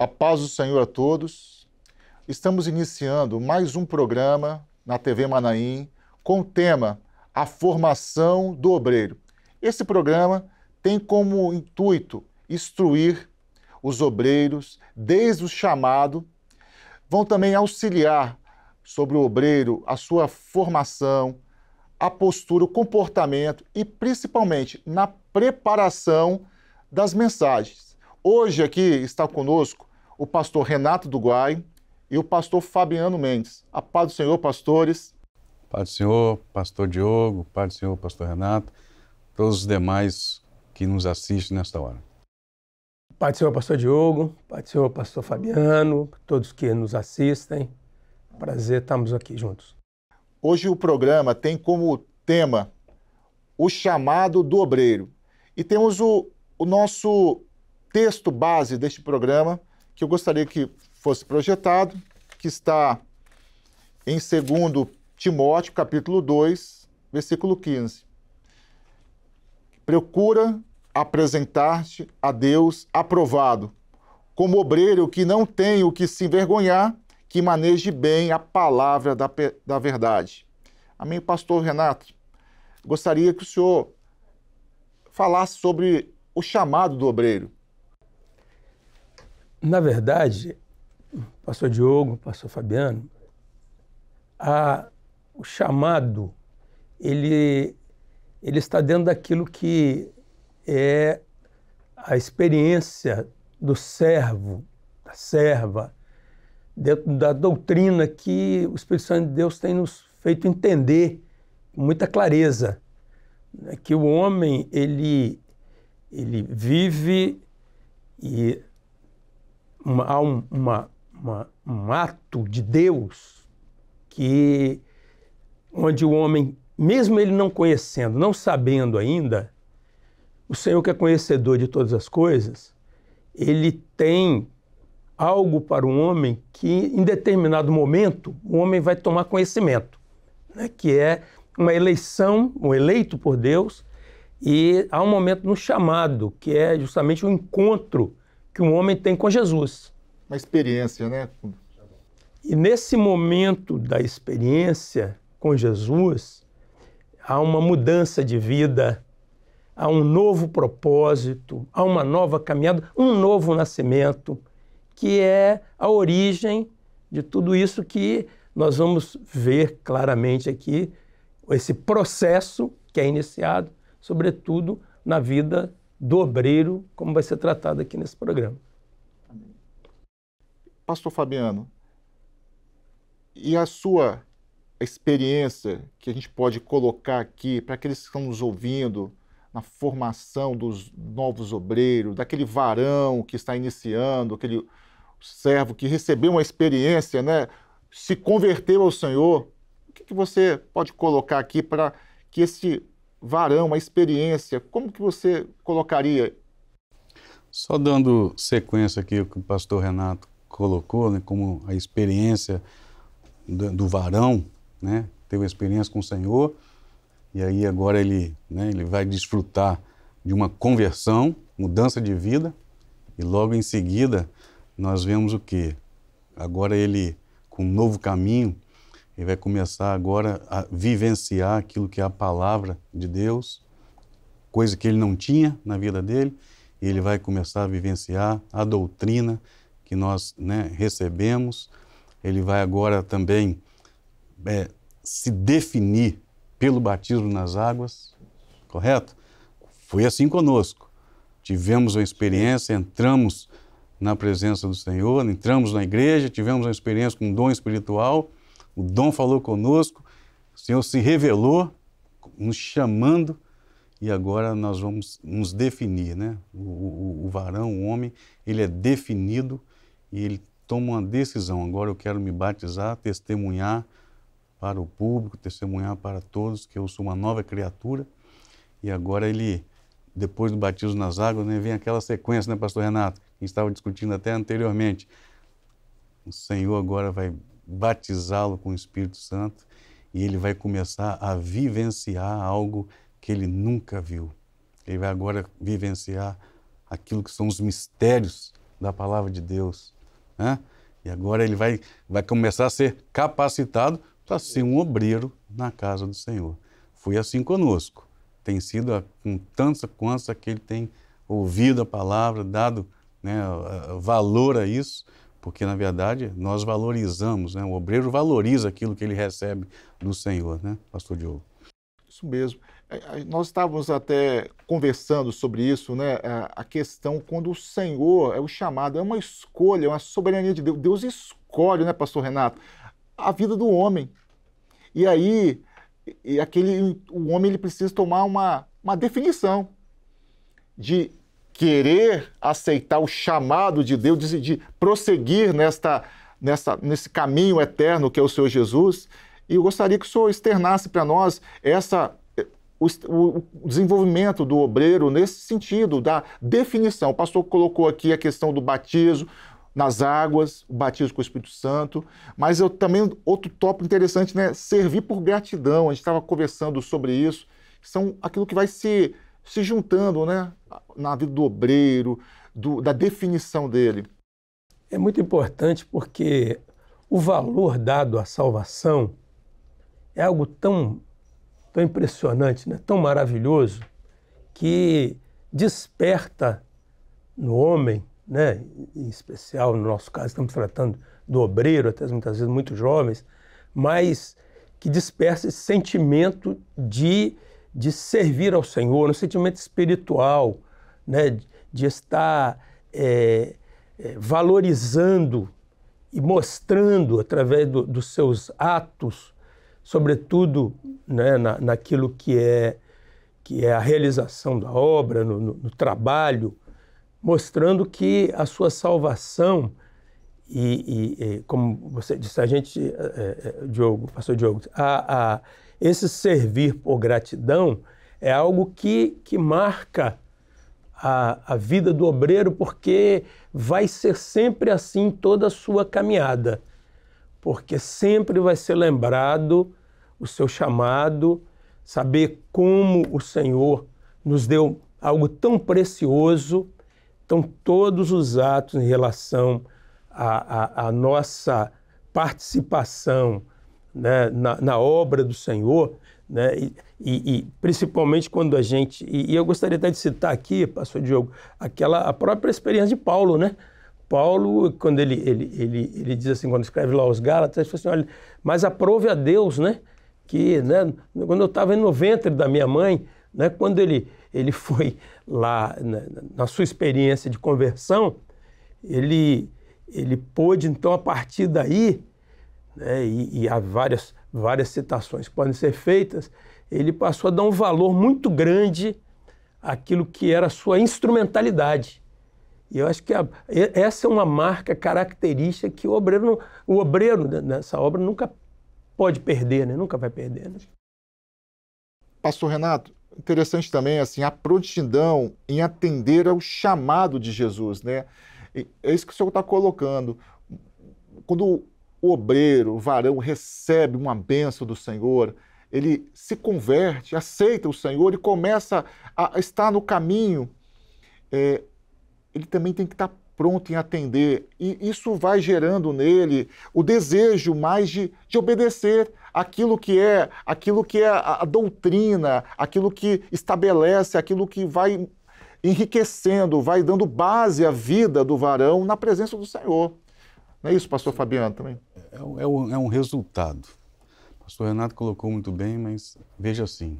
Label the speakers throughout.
Speaker 1: A paz do Senhor a todos. Estamos iniciando mais um programa na TV Manaim com o tema A Formação do Obreiro. Esse programa tem como intuito instruir os obreiros desde o chamado, vão também auxiliar sobre o obreiro a sua formação, a postura, o comportamento e principalmente na preparação das mensagens. Hoje aqui está conosco o pastor Renato Duguay e o pastor Fabiano Mendes. A paz do Senhor, pastores.
Speaker 2: Paz do Senhor, pastor Diogo, paz do Senhor, pastor Renato, todos os demais que nos assistem nesta hora.
Speaker 3: Paz do Senhor, pastor Diogo, paz do Senhor, pastor Fabiano, todos que nos assistem. Prazer estarmos aqui juntos.
Speaker 1: Hoje o programa tem como tema o chamado do obreiro. E temos o nosso texto base deste programa, que eu gostaria que fosse projetado, que está em 2 Timóteo, capítulo 2, versículo 15. Procura apresentar-te a Deus aprovado, como obreiro que não tem o que se envergonhar, que maneje bem a palavra da verdade. Amém, pastor Renato? Gostaria que o senhor falasse sobre o chamado do obreiro.
Speaker 3: Na verdade, pastor Diogo, pastor Fabiano, o chamado, ele está dentro daquilo que é a experiência do servo, da serva, dentro da doutrina que o Espírito Santo de Deus tem nos feito entender com muita clareza, né, que o homem, ele vive e há um ato de Deus onde o homem, mesmo ele não conhecendo, não sabendo ainda, o Senhor que é conhecedor de todas as coisas, ele tem algo para o homem que, em determinado momento, o homem vai tomar conhecimento, né? Que é uma eleição, um eleito por Deus, e há um momento no chamado, que é justamente o encontro que um homem tem com Jesus.
Speaker 1: Uma experiência, né?
Speaker 3: E nesse momento da experiência com Jesus, há uma mudança de vida, há um novo propósito, há uma nova caminhada, um novo nascimento, que é a origem de tudo isso que nós vamos ver claramente aqui, esse processo que é iniciado, sobretudo na vida do obreiro, como vai ser tratado aqui nesse programa.
Speaker 1: Pastor Fabiano, e a sua experiência que a gente pode colocar aqui para aqueles que estão nos ouvindo na formação dos novos obreiros, daquele varão que está iniciando, aquele servo que recebeu uma experiência, né, se converteu ao Senhor, o que você pode colocar aqui para que esse varão, uma experiência, como que você colocaria?
Speaker 2: Só dando sequência aqui o que o pastor Renato colocou, né, como a experiência do varão, né, teve uma experiência com o Senhor, e aí agora ele vai desfrutar de uma conversão, mudança de vida, e logo em seguida nós vemos o quê? Agora ele, com um novo caminho, ele vai começar agora a vivenciar aquilo que é a palavra de Deus, coisa que ele não tinha na vida dele, e ele vai começar a vivenciar a doutrina que nós, né, recebemos. Ele vai agora também se definir pelo batismo nas águas, correto? Foi assim conosco. Tivemos uma experiência, entramos na presença do Senhor, entramos na igreja, tivemos uma experiência com um dom espiritual, o dom falou conosco, o Senhor se revelou, nos chamando, e agora nós vamos nos definir, né? O varão, o homem, ele é definido e ele toma uma decisão. Agora eu quero me batizar, testemunhar para o público, testemunhar para todos que eu sou uma nova criatura. E agora ele, depois do batismo nas águas, né, vem aquela sequência, né, pastor Renato? Que a gente estava discutindo até anteriormente. O Senhor agora vai batizá-lo com o Espírito Santo e ele vai começar a vivenciar algo que ele nunca viu. Ele vai agora vivenciar aquilo que são os mistérios da palavra de Deus, né? E agora ele vai começar a ser capacitado para ser um obreiro na casa do Senhor. Foi assim conosco. Tem sido com tanta quanto que ele tem ouvido a palavra, dado, né, valor a isso, porque, na verdade, nós valorizamos, né? O obreiro valoriza aquilo que ele recebe do Senhor, né, Pastor Diogo?
Speaker 1: Isso mesmo. Nós estávamos até conversando sobre isso, né? A questão quando o Senhor é o chamado, é uma escolha, é uma soberania de Deus. Deus escolhe, né, Pastor Renato, a vida do homem. E aí, o homem ele precisa tomar uma definição de querer aceitar o chamado de Deus, de prosseguir nesse caminho eterno que é o Senhor Jesus. E eu gostaria que o senhor externasse para nós o desenvolvimento do obreiro nesse sentido, da definição. O pastor colocou aqui a questão do batismo nas águas, o batismo com o Espírito Santo, mas também outro tópico interessante, né? Servir por gratidão. A gente estava conversando sobre isso, são aquilo que vai se juntando, né, na vida do obreiro, da definição dele.
Speaker 3: É muito importante porque o valor dado à salvação é algo tão impressionante, né? Tão maravilhoso, que desperta no homem, né? Em especial, no nosso caso, estamos tratando do obreiro, até muitas vezes muito jovens, mas que desperta esse sentimento de servir ao Senhor, um sentimento espiritual, né? De estar valorizando e mostrando através dos seus atos, sobretudo, né, naquilo que é a realização da obra, no trabalho, mostrando que a sua salvação, e como você disse, a gente, pastor Diogo, esse servir por gratidão é algo que marca a vida do obreiro, porque vai ser sempre assim toda a sua caminhada, porque sempre vai ser lembrado o seu chamado, saber como o Senhor nos deu algo tão precioso. Então, todos os atos em relação à nossa participação, né, na obra do Senhor, né, e principalmente quando a gente... E eu gostaria até de citar aqui, pastor Diogo, a própria experiência de Paulo, né? Paulo, quando ele diz assim, quando escreve lá aos Gálatas, ele fala assim, olha, mas aprove a Deus, né, que, né, quando eu estava no ventre da minha mãe, né, quando ele foi lá, né, na sua experiência de conversão, ele pôde, então, a partir daí, né, e há várias citações que podem ser feitas, ele passou a dar um valor muito grande àquilo que era a sua instrumentalidade. E eu acho que essa é uma marca característica que o obreiro nessa obra nunca pode perder, né? Nunca vai perder. Né?
Speaker 1: Pastor Renato, interessante também assim, a prontidão em atender ao chamado de Jesus, né? É isso que o senhor está colocando. Quando o obreiro, o varão, recebe uma bênção do Senhor, ele se converte, aceita o Senhor e começa a estar no caminho, ele também tem que estar pronto em atender. E isso vai gerando nele o desejo mais de obedecer aquilo que é a doutrina, aquilo que estabelece, aquilo que vai enriquecendo, vai dando base à vida do varão na presença do Senhor. Não é isso, pastor Fabiano, também?
Speaker 2: É um resultado. O pastor Renato colocou muito bem, mas veja assim,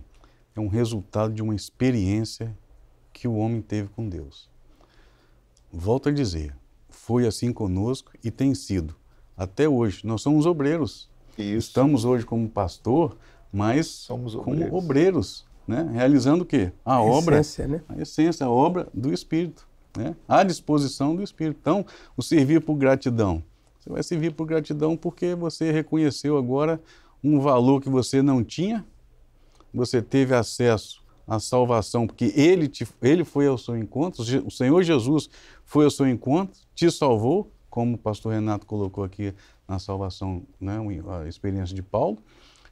Speaker 2: é um resultado de uma experiência que o homem teve com Deus. Volto a dizer, foi assim conosco e tem sido. Até hoje, nós somos obreiros.
Speaker 1: Isso.
Speaker 2: Estamos hoje como pastor, mas somos como obreiros, né? Realizando o quê? A obra,
Speaker 3: essência, né?
Speaker 2: A essência, a obra do Espírito, né? À disposição do Espírito. Então, o servir por gratidão. Você vai servir por gratidão porque você reconheceu agora um valor que você não tinha, você teve acesso à salvação, porque Ele foi ao seu encontro, o Senhor Jesus foi ao seu encontro, te salvou, como o pastor Renato colocou aqui na salvação, né, a experiência de Paulo,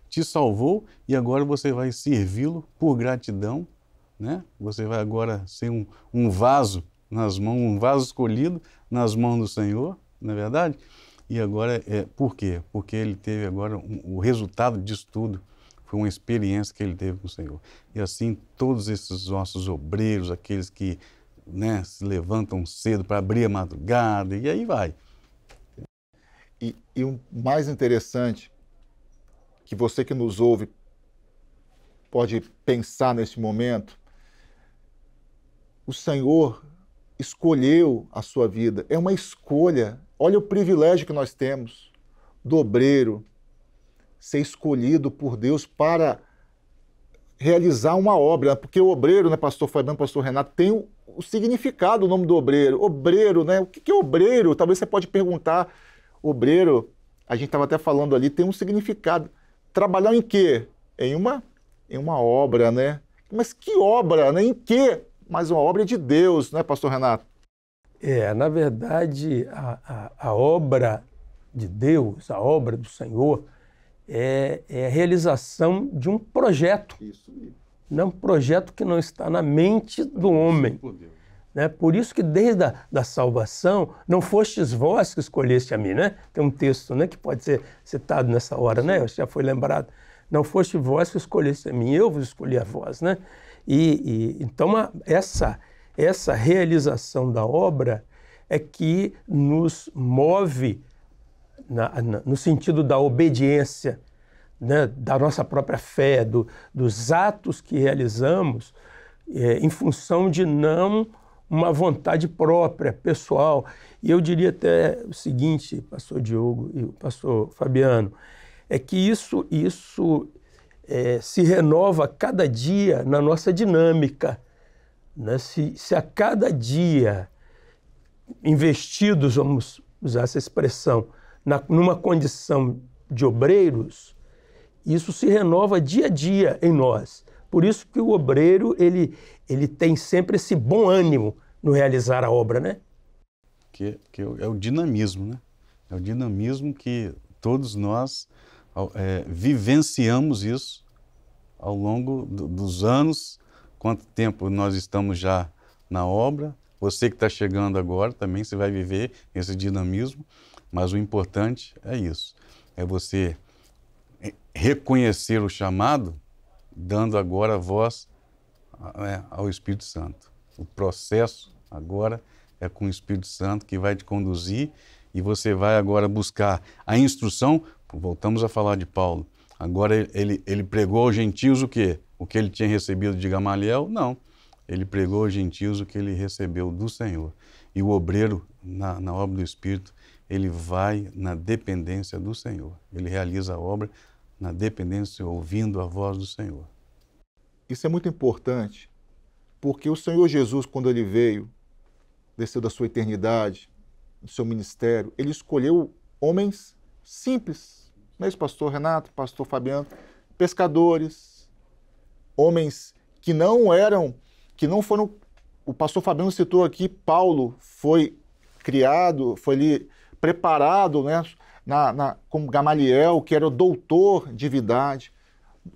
Speaker 2: te salvou e agora você vai servi-lo por gratidão, né? Você vai agora ser um vaso nas mãos, um vaso escolhido nas mãos do Senhor, não é verdade? E agora, por quê? Porque ele teve agora, o resultado disso tudo foi uma experiência que ele teve com o Senhor. E assim, todos esses nossos obreiros, aqueles que, né, se levantam cedo para abrir a madrugada, e aí vai.
Speaker 1: E o mais interessante, que você que nos ouve pode pensar nesse momento, o Senhor escolheu a sua vida. É uma escolha. Olha o privilégio que nós temos do obreiro ser escolhido por Deus para realizar uma obra. Porque o obreiro, né, pastor Fabiano, pastor Renato, tem o significado, o nome do obreiro. Obreiro, né? O que é obreiro? Talvez você pode perguntar. Obreiro, a gente estava até falando ali, tem um significado. Trabalhar em quê? Em uma obra, né? Mas que obra, né? Em quê? Mas uma obra de Deus, né, pastor Renato?
Speaker 3: Na verdade, a obra de Deus, a obra do Senhor, é a realização de um projeto.
Speaker 1: Isso mesmo.
Speaker 3: Não um projeto que não está na mente do homem. Né? Por isso que desde a salvação, não fostes vós que escolheste a mim, né? Tem um texto, né, que pode ser citado nessa hora, né? Já foi lembrado. Não foste vós que escolheste a mim, eu vos escolhi a vós, né? Então, essa realização da obra é que nos move no sentido da obediência, né, da nossa própria fé, dos atos que realizamos em função de não uma vontade própria, pessoal. E eu diria até o seguinte, pastor Diogo e o pastor Fabiano, é que isso se renova a cada dia na nossa dinâmica. Né? Se a cada dia investidos, vamos usar essa expressão, numa condição de obreiros, isso se renova dia a dia em nós. Por isso que o obreiro ele tem sempre esse bom ânimo no realizar a obra, né?
Speaker 2: Que é o dinamismo, né? É o dinamismo que todos nós vivenciamos isso ao longo dos anos. Quanto tempo nós estamos já na obra? Você que está chegando agora também, você vai viver esse dinamismo, mas o importante é isso, é você reconhecer o chamado, dando agora voz ao Espírito Santo. O processo agora é com o Espírito Santo que vai te conduzir e você vai agora buscar a instrução. Voltamos a falar de Paulo. Agora ele pregou aos gentios o quê? O que ele tinha recebido de Gamaliel? Não. Ele pregou aos gentios o que ele recebeu do Senhor. E o obreiro, na obra do Espírito, ele vai na dependência do Senhor. Ele realiza a obra na dependência, ouvindo a voz do Senhor.
Speaker 1: Isso é muito importante, porque o Senhor Jesus, quando ele veio, desceu da sua eternidade, do seu ministério, ele escolheu homens simples, não é isso, pastor Renato, pastor Fabiano? Pescadores, homens que não foram... O pastor Fabiano citou aqui, Paulo foi criado, foi ali preparado, né, como Gamaliel, que era o doutor de divindade.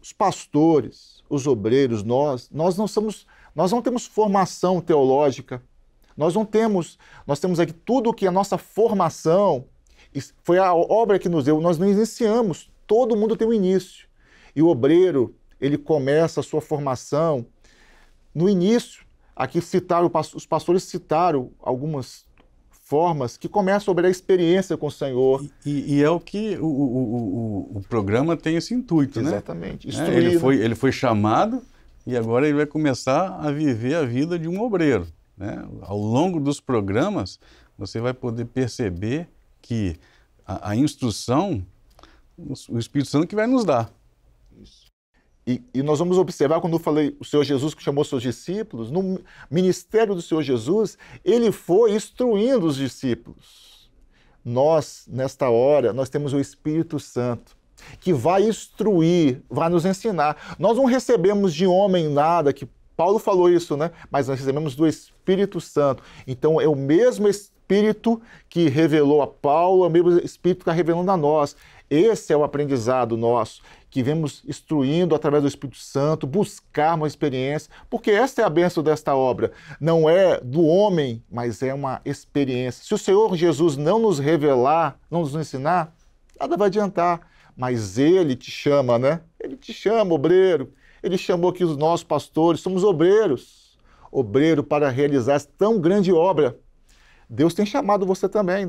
Speaker 1: Os pastores, os obreiros, nós não temos formação teológica, nós temos aqui tudo que a nossa formação foi a obra que nos deu, nós não iniciamos, todo mundo tem um início. E o obreiro, ele começa a sua formação no início. Aqui os pastores citaram algumas formas que começam sobre a experiência com o Senhor.
Speaker 2: E é o que o programa tem esse intuito,
Speaker 1: exatamente,
Speaker 2: né?
Speaker 1: Exatamente.
Speaker 2: Ele foi chamado e agora ele vai começar a viver a vida de um obreiro, né? Ao longo dos programas, você vai poder perceber que a instrução, o Espírito Santo que vai nos dar.
Speaker 1: Isso. E nós vamos observar, quando eu falei, o Senhor Jesus que chamou seus discípulos, no ministério do Senhor Jesus, ele foi instruindo os discípulos. Nós, nesta hora, nós temos o Espírito Santo, que vai instruir, vai nos ensinar. Nós não recebemos de homem nada, que Paulo falou isso, né? Mas nós recebemos do Espírito Santo. Então, é o mesmo Espírito que revelou a Paulo, é o mesmo Espírito que está revelando a nós. Esse é o aprendizado nosso, que vemos instruindo através do Espírito Santo, buscar uma experiência, porque essa é a bênção desta obra. Não é do homem, mas é uma experiência. Se o Senhor Jesus não nos revelar, não nos ensinar, nada vai adiantar. Mas Ele te chama, né? Ele te chama, obreiro. Ele chamou aqui os nossos pastores, somos obreiros. Obreiro para realizar essa tão grande obra. Deus tem chamado você também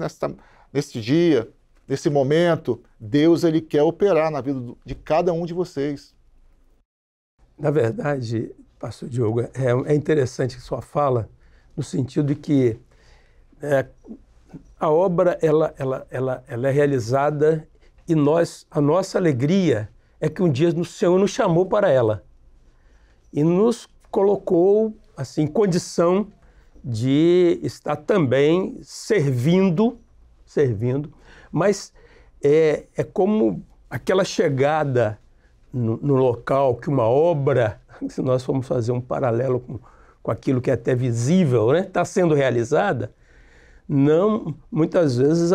Speaker 1: nesse dia, nesse momento. Deus, Ele quer operar na vida de cada um de vocês.
Speaker 3: Na verdade, pastor Diogo, é interessante a sua fala, no sentido de que a obra ela é realizada e a nossa alegria é que um dia o Senhor nos chamou para ela e nos colocou assim, em condição de estar também servindo, mas é como aquela chegada no local que uma obra, se nós formos fazer um paralelo com aquilo que é até visível, né, está sendo realizada, não, muitas vezes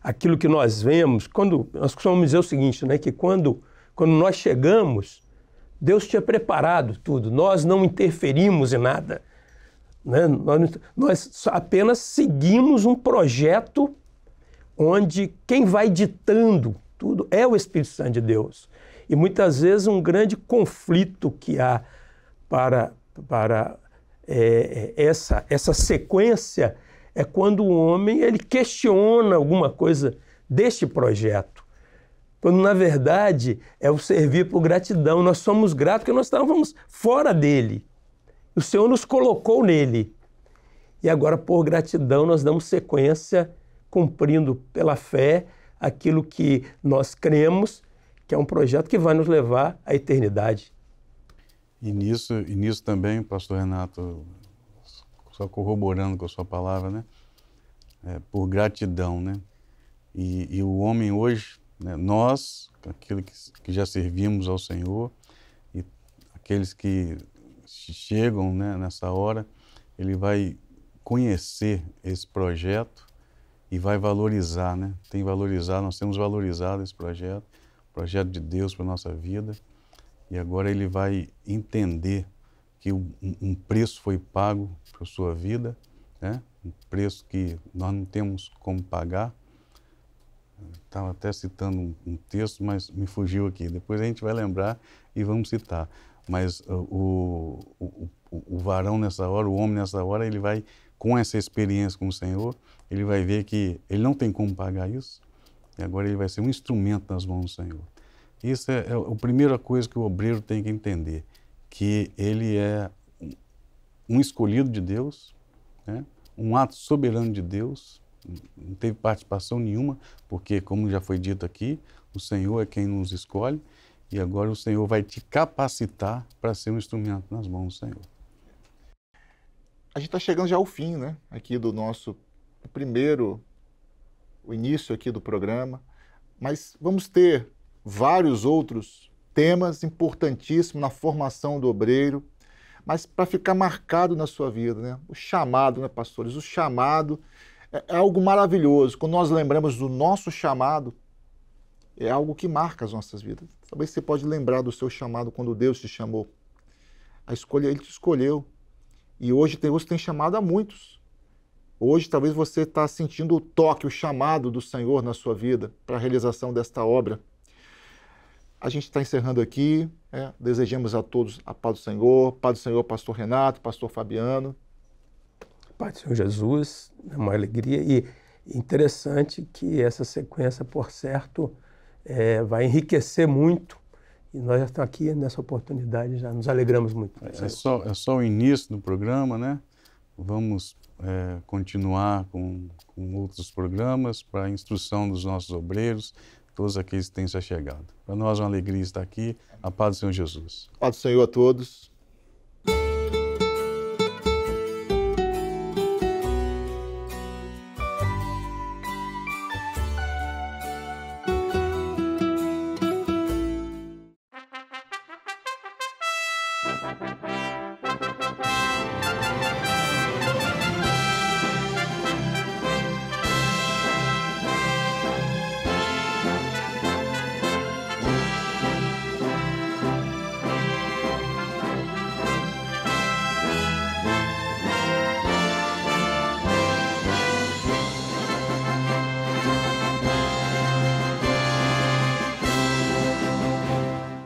Speaker 3: aquilo que nós vemos, nós costumamos dizer o seguinte, né, que quando nós chegamos, Deus tinha preparado tudo, nós não interferimos em nada, né? Nós apenas seguimos um projeto onde quem vai ditando tudo é o Espírito Santo de Deus. E muitas vezes um grande conflito que há para essa sequência é quando o homem ele questiona alguma coisa deste projeto. Quando, na verdade, é o servir por gratidão. Nós somos gratos porque nós estávamos fora dele. O Senhor nos colocou nele. E agora, por gratidão, nós damos sequência, cumprindo pela fé aquilo que nós cremos, que é um projeto que vai nos levar à eternidade.
Speaker 2: E nisso também, pastor Renato, só corroborando com a sua palavra, né? Por gratidão, né? E o homem hoje, né, nós, aqueles que já servimos ao Senhor, e aqueles que chegam, né, nessa hora, ele vai conhecer esse projeto e vai valorizar, né? Nós temos valorizado esse projeto de Deus para a nossa vida, e agora ele vai entender que um preço foi pago para a sua vida, né? Um preço que nós não temos como pagar. Estava até citando um texto, mas me fugiu aqui. Depois a gente vai lembrar e vamos citar. Mas o varão nessa hora, o homem nessa hora, ele vai, com essa experiência com o Senhor, ele vai ver que ele não tem como pagar isso, e agora ele vai ser um instrumento nas mãos do Senhor. Isso é a primeira coisa que o obreiro tem que entender, que ele é um escolhido de Deus, né? Um ato soberano de Deus, não teve participação nenhuma, porque, como já foi dito aqui, o Senhor é quem nos escolhe, e agora o Senhor vai te capacitar para ser um instrumento nas mãos do Senhor.
Speaker 1: A gente está chegando já ao fim, né? Aqui do nosso o início aqui do programa, mas vamos ter vários outros temas importantíssimos na formação do obreiro, mas para ficar marcado na sua vida, né? O chamado, né, pastores? O chamado é algo maravilhoso. Quando nós lembramos do nosso chamado, é algo que marca as nossas vidas. Talvez você pode lembrar do seu chamado quando Deus te chamou. Ele te escolheu. E hoje Deus tem chamado a muitos. Hoje talvez você está sentindo o toque, o chamado do Senhor na sua vida para a realização desta obra. A gente está encerrando aqui. Desejamos a todos a paz do Senhor, pastor Renato, pastor Fabiano.
Speaker 3: Pai do Senhor Jesus, é uma alegria e interessante que essa sequência, por certo, vai enriquecer muito e nós já estamos aqui nessa oportunidade, já nos alegramos muito.
Speaker 2: É só o início do programa, né? Vamos continuar com outros programas para a instrução dos nossos obreiros, todos aqueles que têm se achegado. Para nós é uma alegria estar aqui, a paz do Senhor Jesus.
Speaker 1: Paz do Senhor a todos.